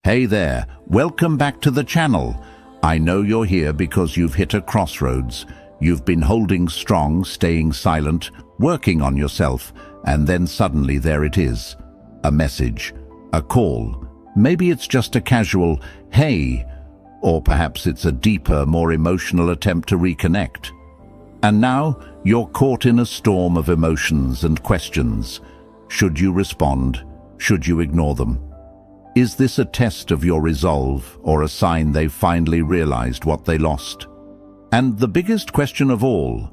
Hey there, welcome back to the channel. I know you're here because you've hit a crossroads. You've been holding strong, staying silent, working on yourself, and then suddenly there it is. A message, a call. Maybe it's just a casual, hey, or perhaps it's a deeper, more emotional attempt to reconnect. And now you're caught in a storm of emotions and questions. Should you respond? Should you ignore them? Is this a test of your resolve or a sign they've finally realized what they lost? And the biggest question of all,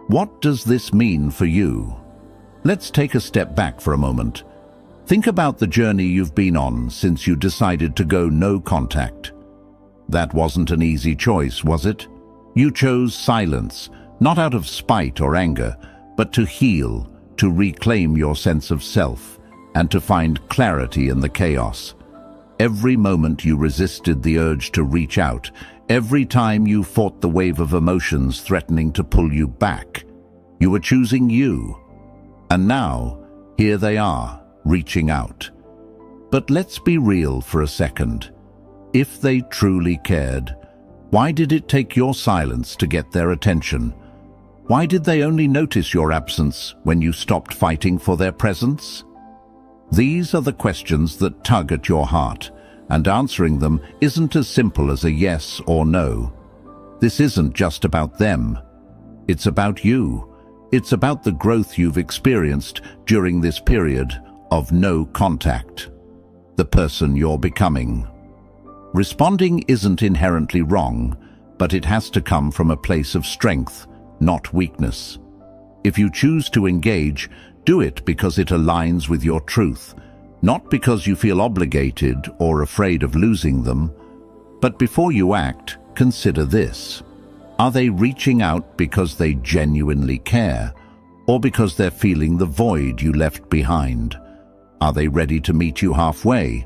what does this mean for you? Let's take a step back for a moment. Think about the journey you've been on since you decided to go no contact. That wasn't an easy choice, was it? You chose silence, not out of spite or anger, but to heal, to reclaim your sense of self, and to find clarity in the chaos. Every moment you resisted the urge to reach out, every time you fought the wave of emotions threatening to pull you back, you were choosing you. And now, here they are, reaching out. But let's be real for a second. If they truly cared, why did it take your silence to get their attention? Why did they only notice your absence when you stopped fighting for their presence? These are the questions that tug at your heart, and answering them isn't as simple as a yes or no. This isn't just about them. It's about you. It's about the growth you've experienced during this period of no contact. The person you're becoming. Responding isn't inherently wrong, but it has to come from a place of strength, not weakness. If you choose to engage, do it because it aligns with your truth, not because you feel obligated or afraid of losing them. But before you act, consider this. Are they reaching out because they genuinely care, or because they're feeling the void you left behind? Are they ready to meet you halfway,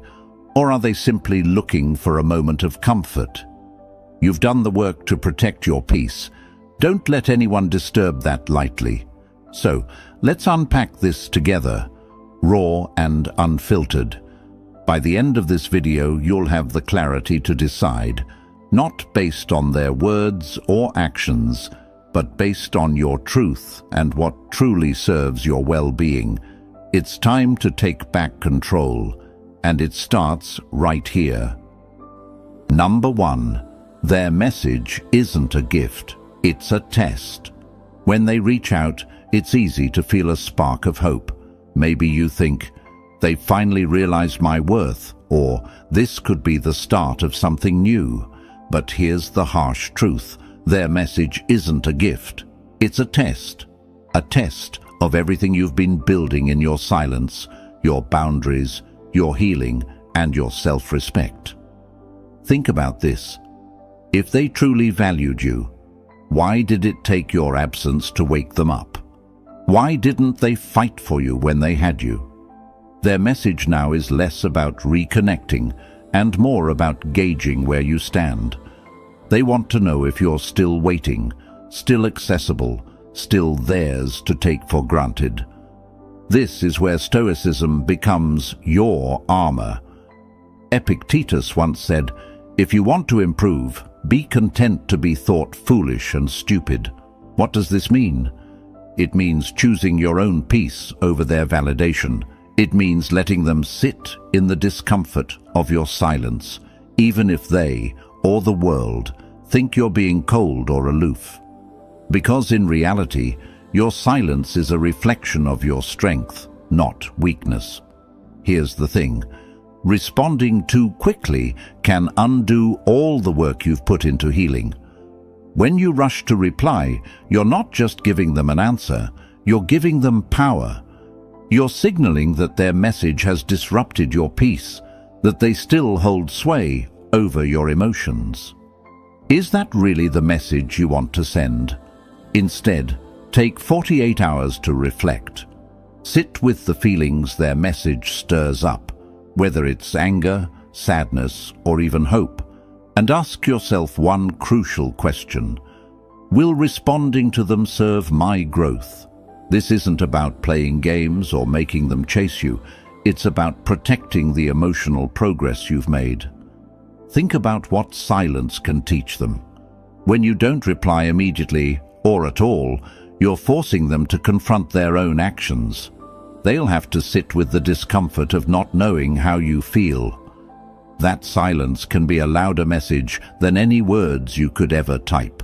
or are they simply looking for a moment of comfort? You've done the work to protect your peace. Don't let anyone disturb that lightly. So, let's unpack this together, raw and unfiltered. By the end of this video, you'll have the clarity to decide, not based on their words or actions, but based on your truth and what truly serves your well-being. It's time to take back control, and it starts right here. Number 1, their message isn't a gift, it's a test. When they reach out, it's easy to feel a spark of hope. Maybe you think, they finally realized my worth, or this could be the start of something new. But here's the harsh truth. Their message isn't a gift. It's a test of everything you've been building in your silence, your boundaries, your healing, and your self-respect. Think about this. If they truly valued you, why did it take your absence to wake them up? Why didn't they fight for you when they had you? Their message now is less about reconnecting and more about gauging where you stand. They want to know if you're still waiting, still accessible, still theirs to take for granted. This is where Stoicism becomes your armor. Epictetus once said, "If you want to improve, be content to be thought foolish and stupid." What does this mean? It means choosing your own peace over their validation. It means letting them sit in the discomfort of your silence, even if they, or the world, think you're being cold or aloof. Because in reality, your silence is a reflection of your strength, not weakness. Here's the thing. Responding too quickly can undo all the work you've put into healing. When you rush to reply, you're not just giving them an answer, you're giving them power. You're signaling that their message has disrupted your peace, that they still hold sway over your emotions. Is that really the message you want to send? Instead, take 48 hours to reflect. Sit with the feelings their message stirs up, whether it's anger, sadness, or even hope, and ask yourself one crucial question. Will responding to them serve my growth? This isn't about playing games or making them chase you. It's about protecting the emotional progress you've made. Think about what silence can teach them. When you don't reply immediately, or at all, you're forcing them to confront their own actions. They'll have to sit with the discomfort of not knowing how you feel. That silence can be a louder message than any words you could ever type.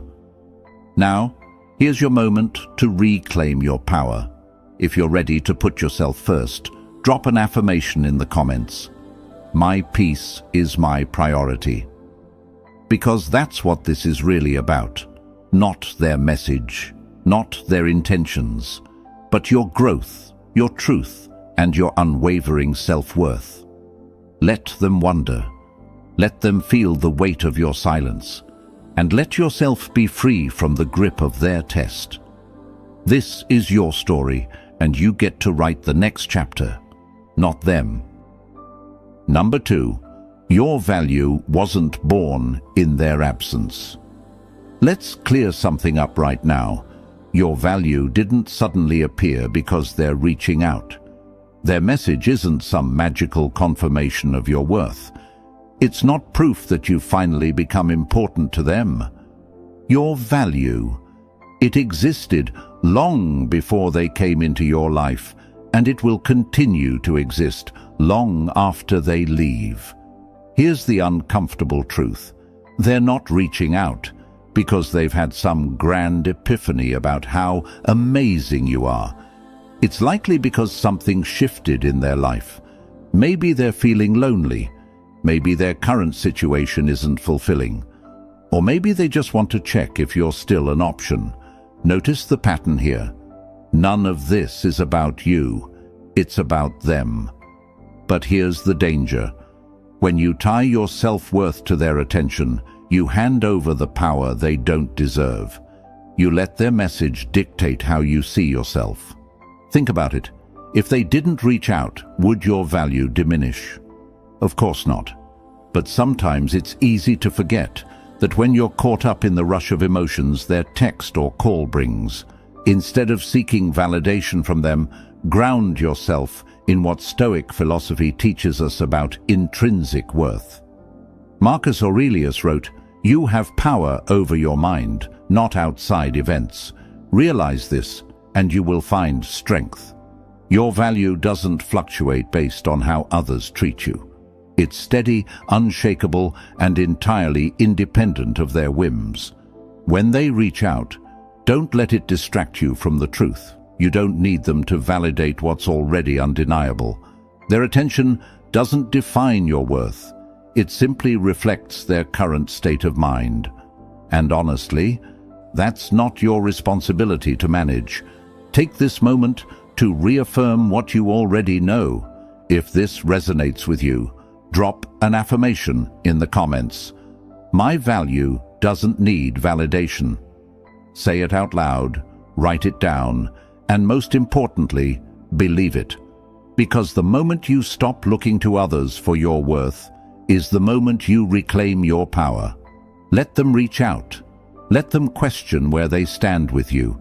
Now, here's your moment to reclaim your power. If you're ready to put yourself first, drop an affirmation in the comments. My peace is my priority. Because that's what this is really about. Not their message, not their intentions, but your growth, your truth, and your unwavering self-worth. Let them wonder. Let them feel the weight of your silence. And let yourself be free from the grip of their test. This is your story, and you get to write the next chapter, not them. Number 2, your value wasn't born in their absence. Let's clear something up right now. Your value didn't suddenly appear because they're reaching out. Their message isn't some magical confirmation of your worth. It's not proof that you've finally become important to them. Your value, it existed long before they came into your life, and it will continue to exist long after they leave. Here's the uncomfortable truth. They're not reaching out because they've had some grand epiphany about how amazing you are. It's likely because something shifted in their life. Maybe they're feeling lonely. Maybe their current situation isn't fulfilling. Or maybe they just want to check if you're still an option. Notice the pattern here. None of this is about you. It's about them. But here's the danger. When you tie your self-worth to their attention, you hand over the power they don't deserve. You let their message dictate how you see yourself. Think about it. If they didn't reach out, would your value diminish? Of course not. But sometimes it's easy to forget that when you're caught up in the rush of emotions their text or call brings. Instead of seeking validation from them, ground yourself in what Stoic philosophy teaches us about intrinsic worth. Marcus Aurelius wrote, "You have power over your mind, not outside events. Realize this, and you will find strength." Your value doesn't fluctuate based on how others treat you. It's steady, unshakable, and entirely independent of their whims. When they reach out, don't let it distract you from the truth. You don't need them to validate what's already undeniable. Their attention doesn't define your worth. It simply reflects their current state of mind. And honestly, that's not your responsibility to manage. Take this moment to reaffirm what you already know. If this resonates with you, drop an affirmation in the comments. My value doesn't need validation. Say it out loud, write it down, and most importantly, believe it. Because the moment you stop looking to others for your worth is the moment you reclaim your power. Let them reach out. Let them question where they stand with you.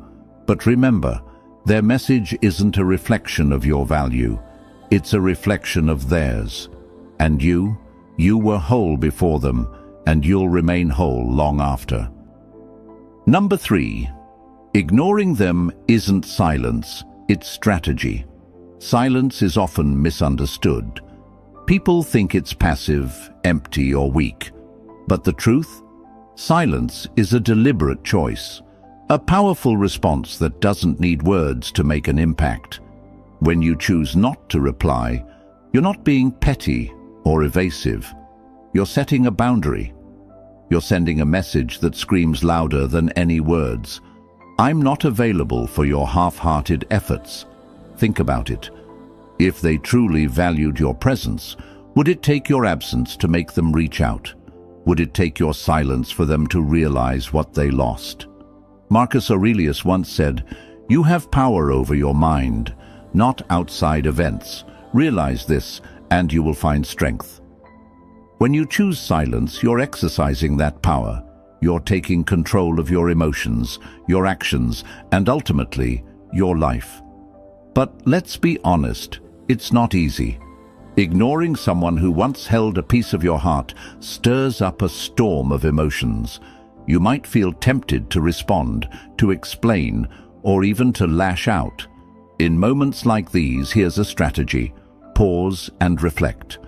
But remember, their message isn't a reflection of your value. It's a reflection of theirs. And you were whole before them, and you'll remain whole long after. Number 3. Ignoring them isn't silence, it's strategy. Silence is often misunderstood. People think it's passive, empty, or weak. But the truth? Silence is a deliberate choice, a powerful response that doesn't need words to make an impact. When you choose not to reply, you're not being petty or evasive. You're setting a boundary. You're sending a message that screams louder than any words. I'm not available for your half-hearted efforts. Think about it. If they truly valued your presence, would it take your absence to make them reach out? Would it take your silence for them to realize what they lost? Marcus Aurelius once said, "You have power over your mind, not outside events. Realize this, and you will find strength." When you choose silence, you're exercising that power. You're taking control of your emotions, your actions, and ultimately, your life. But let's be honest, it's not easy. Ignoring someone who once held a piece of your heart stirs up a storm of emotions. You might feel tempted to respond, to explain, or even to lash out. In moments like these, here's a strategy. Pause and reflect.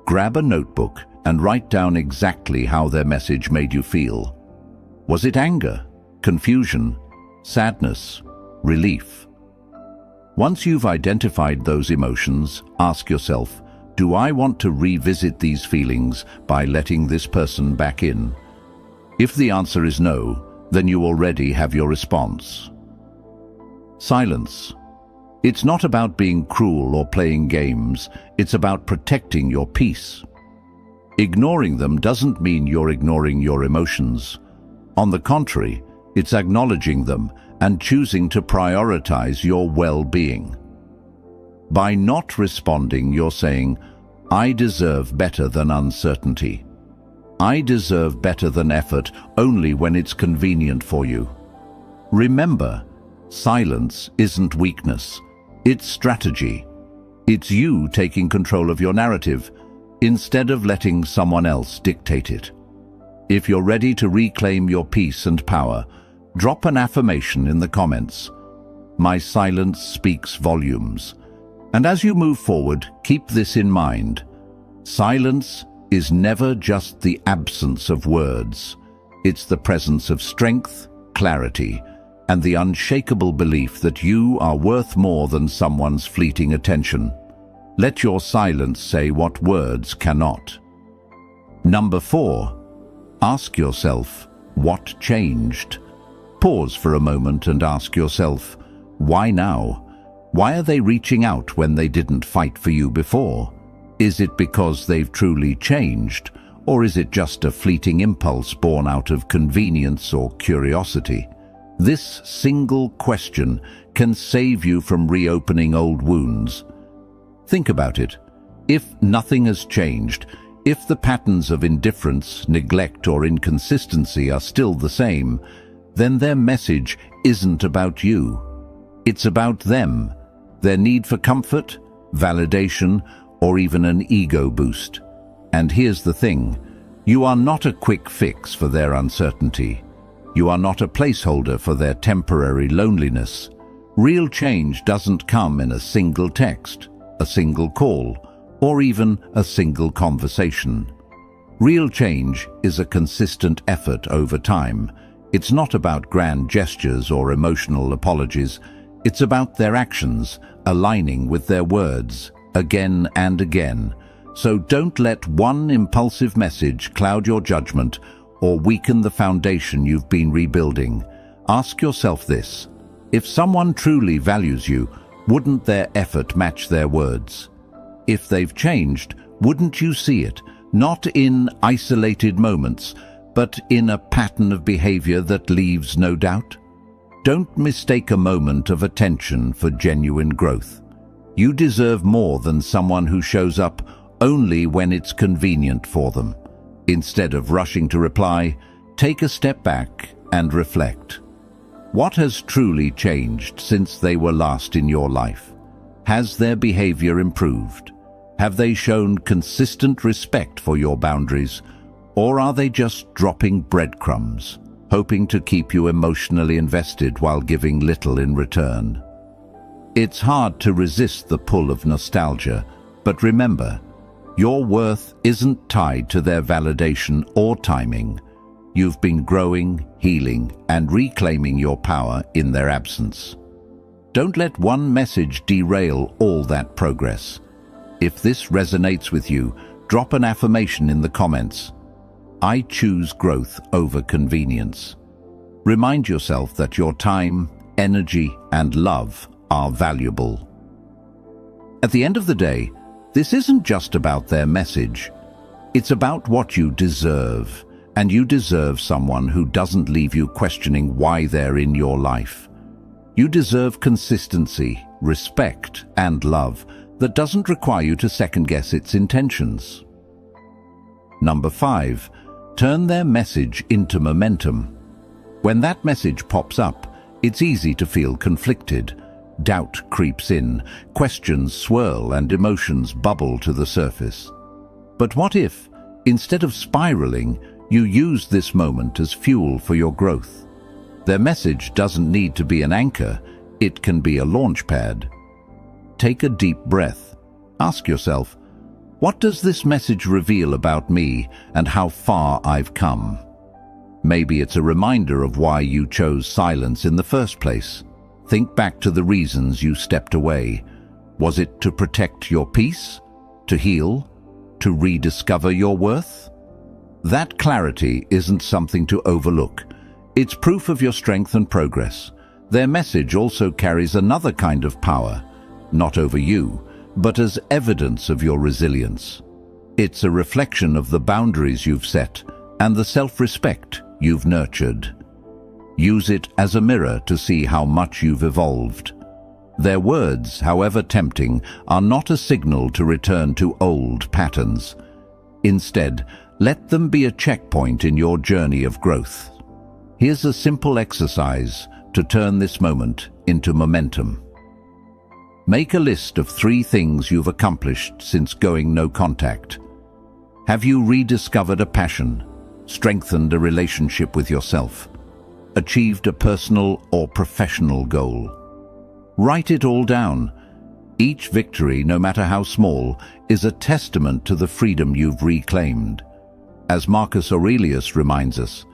Grab a notebook and write down exactly how their message made you feel. Was it anger, confusion, sadness, relief? Once you've identified those emotions, ask yourself, do I want to revisit these feelings by letting this person back in? If the answer is no, then you already have your response. Silence. It's not about being cruel or playing games, it's about protecting your peace. Ignoring them doesn't mean you're ignoring your emotions. On the contrary, it's acknowledging them and choosing to prioritize your well-being. By not responding, you're saying, I deserve better than uncertainty. I deserve better than effort only when it's convenient for you. Remember, silence isn't weakness, it's strategy. It's you taking control of your narrative instead of letting someone else dictate it. If you're ready to reclaim your peace and power, drop an affirmation in the comments. My silence speaks volumes. And as you move forward, keep this in mind. Silence is never just the absence of words. It's the presence of strength, clarity, and the unshakable belief that you are worth more than someone's fleeting attention. Let your silence say what words cannot. Number 4. Ask yourself, what changed? Pause for a moment and ask yourself, why now? Why are they reaching out when they didn't fight for you before? Is it because they've truly changed, or is it just a fleeting impulse born out of convenience or curiosity? This single question can save you from reopening old wounds. Think about it. If nothing has changed, if the patterns of indifference, neglect, or inconsistency are still the same, then their message isn't about you. It's about them, their need for comfort, validation, or even an ego boost. And here's the thing, you are not a quick fix for their uncertainty. You are not a placeholder for their temporary loneliness. Real change doesn't come in a single text, a single call, or even a single conversation. Real change is a consistent effort over time. It's not about grand gestures or emotional apologies. It's about their actions aligning with their words again and again. So don't let one impulsive message cloud your judgment or weaken the foundation you've been rebuilding. Ask yourself this: if someone truly values you, wouldn't their effort match their words? If they've changed, wouldn't you see it, not in isolated moments, but in a pattern of behavior that leaves no doubt? Don't mistake a moment of attention for genuine growth. You deserve more than someone who shows up only when it's convenient for them. Instead of rushing to reply, take a step back and reflect. What has truly changed since they were last in your life? Has their behavior improved? Have they shown consistent respect for your boundaries? Or are they just dropping breadcrumbs, hoping to keep you emotionally invested while giving little in return? It's hard to resist the pull of nostalgia, but remember, your worth isn't tied to their validation or timing. You've been growing, healing, and reclaiming your power in their absence. Don't let one message derail all that progress. If this resonates with you, drop an affirmation in the comments. I choose growth over convenience. Remind yourself that your time, energy, and love are valuable. At the end of the day, this isn't just about their message. It's about what you deserve, and you deserve someone who doesn't leave you questioning why they're in your life. You deserve consistency, respect, and love that doesn't require you to second-guess its intentions. Number 5, turn their message into momentum. When that message pops up, it's easy to feel conflicted. doubt creeps in, questions swirl and emotions bubble to the surface. But what if, instead of spiraling, you use this moment as fuel for your growth? Their message doesn't need to be an anchor, it can be a launch pad. Take a deep breath. Ask yourself, what does this message reveal about me and how far I've come? Maybe it's a reminder of why you chose silence in the first place. Think back to the reasons you stepped away. Was it to protect your peace? To heal? To rediscover your worth? That clarity isn't something to overlook. It's proof of your strength and progress. Their message also carries another kind of power, not over you, but as evidence of your resilience. It's a reflection of the boundaries you've set and the self-respect you've nurtured. Use it as a mirror to see how much you've evolved. Their words, however tempting, are not a signal to return to old patterns. Instead, let them be a checkpoint in your journey of growth. Here's a simple exercise to turn this moment into momentum. Make a list of 3 things you've accomplished since going no contact. Have you rediscovered a passion, strengthened a relationship with yourself, achieved a personal or professional goal? Write it all down. Each victory, no matter how small, is a testament to the freedom you've reclaimed. As Marcus Aurelius reminds us,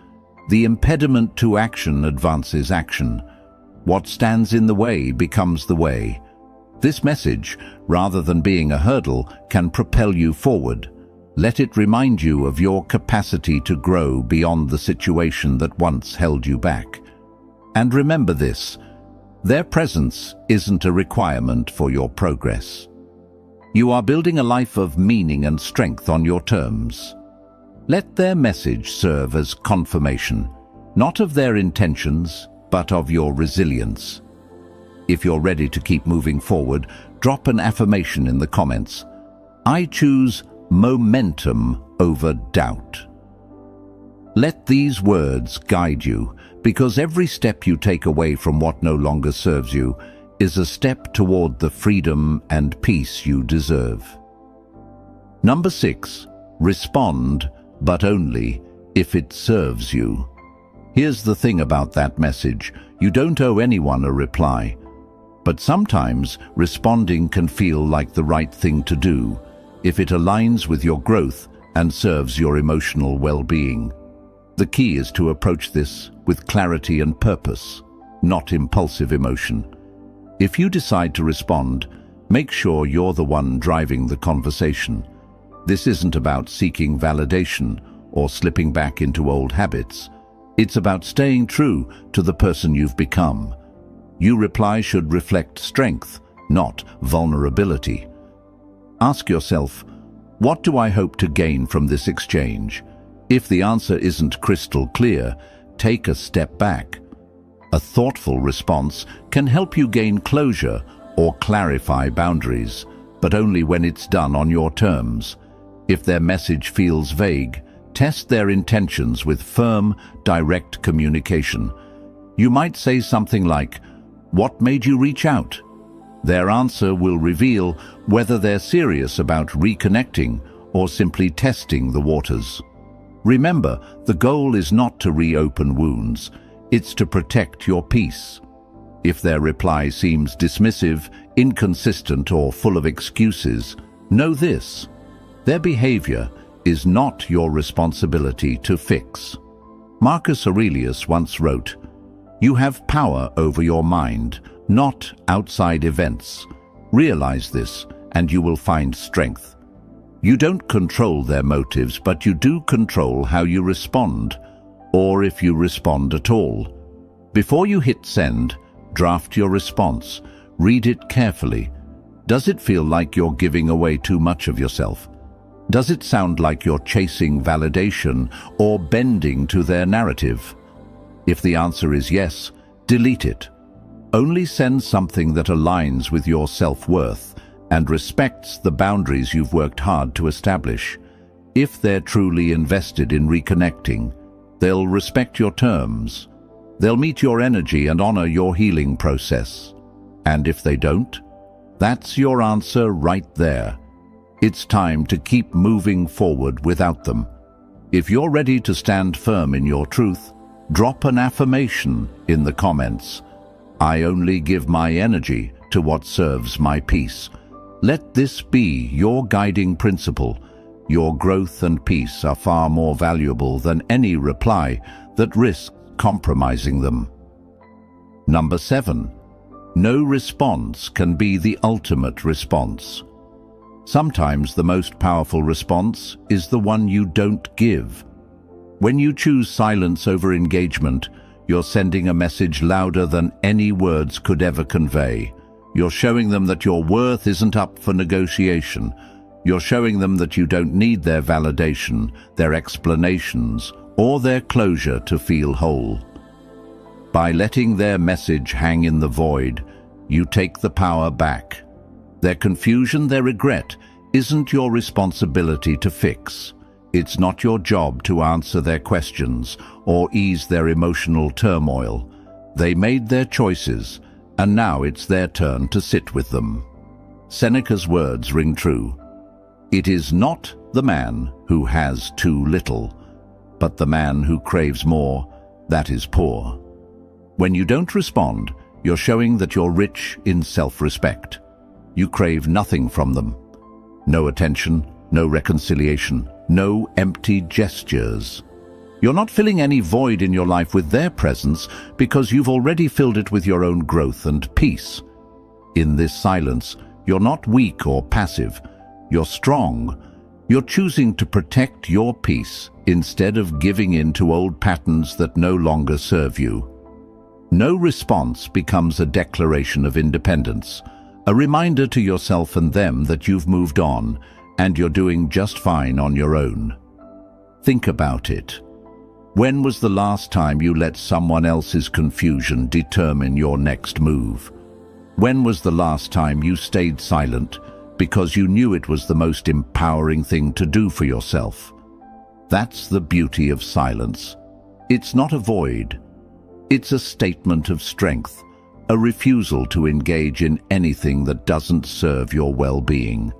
the impediment to action advances action. What stands in the way becomes the way. This message, rather than being a hurdle, can propel you forward. Let it remind you of your capacity to grow beyond the situation that once held you back. And remember this, their presence isn't a requirement for your progress. You are building a life of meaning and strength on your terms. Let their message serve as confirmation, not of their intentions, but of your resilience. If you're ready to keep moving forward, drop an affirmation in the comments. I choose momentum over doubt. Let these words guide you, because every step you take away from what no longer serves you is a step toward the freedom and peace you deserve. Number 6, respond, but only if it serves you. Here's the thing about that message, you don't owe anyone a reply. But sometimes responding can feel like the right thing to do if it aligns with your growth and serves your emotional well-being. The key is to approach this with clarity and purpose, not impulsive emotion. If you decide to respond, make sure you're the one driving the conversation. This isn't about seeking validation or slipping back into old habits. It's about staying true to the person you've become. Your reply should reflect strength, not vulnerability. Ask yourself, what do I hope to gain from this exchange? If the answer isn't crystal clear, take a step back. A thoughtful response can help you gain closure or clarify boundaries, but only when it's done on your terms. If their message feels vague, test their intentions with firm, direct communication. You might say something like, "What made you reach out?" Their answer will reveal whether they're serious about reconnecting or simply testing the waters. Remember, the goal is not to reopen wounds, it's to protect your peace. If their reply seems dismissive, inconsistent, or full of excuses, know this: their behavior is not your responsibility to fix. Marcus Aurelius once wrote, "You have power over your mind, not outside events. Realize this, and you will find strength." You don't control their motives, but you do control how you respond, or if you respond at all. Before you hit send, draft your response. Read it carefully. Does it feel like you're giving away too much of yourself? Does it sound like you're chasing validation or bending to their narrative? If the answer is yes, delete it. Only send something that aligns with your self-worth and respects the boundaries you've worked hard to establish. If they're truly invested in reconnecting, they'll respect your terms. They'll meet your energy and honor your healing process. And if they don't, that's your answer right there. It's time to keep moving forward without them. If you're ready to stand firm in your truth, drop an affirmation in the comments. I only give my energy to what serves my peace. Let this be your guiding principle. Your growth and peace are far more valuable than any reply that risks compromising them. Number 7. No response can be the ultimate response. Sometimes the most powerful response is the one you don't give. When you choose silence over engagement, you're sending a message louder than any words could ever convey. You're showing them that your worth isn't up for negotiation. You're showing them that you don't need their validation, their explanations, or their closure to feel whole. By letting their message hang in the void, you take the power back. Their confusion, their regret, isn't your responsibility to fix. It's not your job to answer their questions or ease their emotional turmoil. They made their choices, and now it's their turn to sit with them. Seneca's words ring true. It is not the man who has too little, but the man who craves more that is poor. When you don't respond, you're showing that you're rich in self-respect. You crave nothing from them. No attention, no reconciliation, no empty gestures. You're not filling any void in your life with their presence because you've already filled it with your own growth and peace. In this silence, you're not weak or passive. You're strong. You're choosing to protect your peace instead of giving in to old patterns that no longer serve you. No response becomes a declaration of independence, a reminder to yourself and them that you've moved on and you're doing just fine on your own. Think about it. When was the last time you let someone else's confusion determine your next move? When was the last time you stayed silent because you knew it was the most empowering thing to do for yourself? That's the beauty of silence. It's not a void. It's a statement of strength, a refusal to engage in anything that doesn't serve your well-being.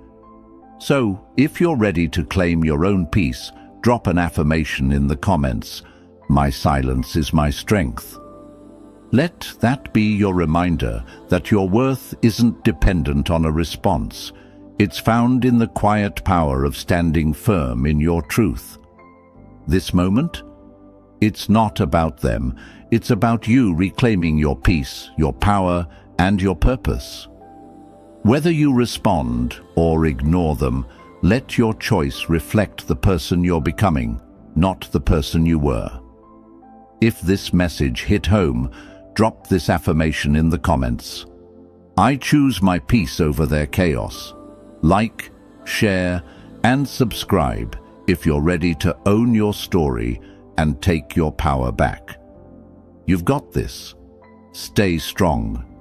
So, if you're ready to claim your own peace, drop an affirmation in the comments. My silence is my strength. Let that be your reminder that your worth isn't dependent on a response. It's found in the quiet power of standing firm in your truth. This moment, it's not about them. It's about you reclaiming your peace, your power, and your purpose. Whether you respond or ignore them, let your choice reflect the person you're becoming, not the person you were. If this message hit home, drop this affirmation in the comments. I choose my peace over their chaos. Like, share, and subscribe if you're ready to own your story and take your power back. You've got this. Stay strong.